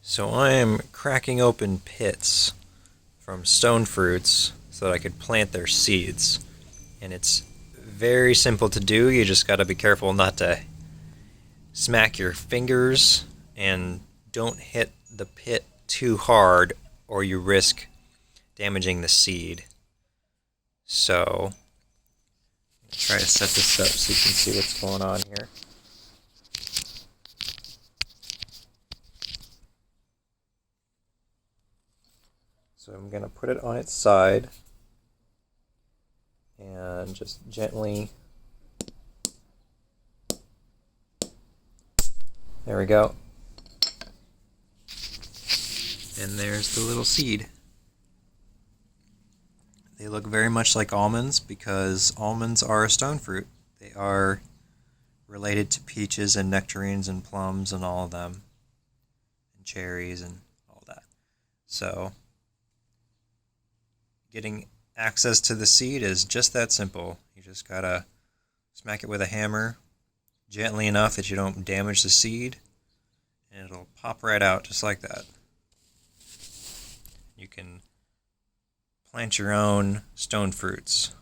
So I am cracking open pits from stone fruits so that I could plant their seeds. And it's very simple to do. You just got to be careful not to smack your fingers and don't hit the pit too hard or you risk damaging the seed. So, try to set this up so you can see what's going on here. So I'm going to put it on its side and just gently, there we go. And there's the little seed. They look very much like almonds because almonds are a stone fruit. They are related to peaches and nectarines and plums and all of them, and cherries and all that. So getting access to the seed is just that simple. You just gotta smack it with a hammer gently enough that you don't damage the seed, and it'll pop right out just like that. You can plant your own stone fruits.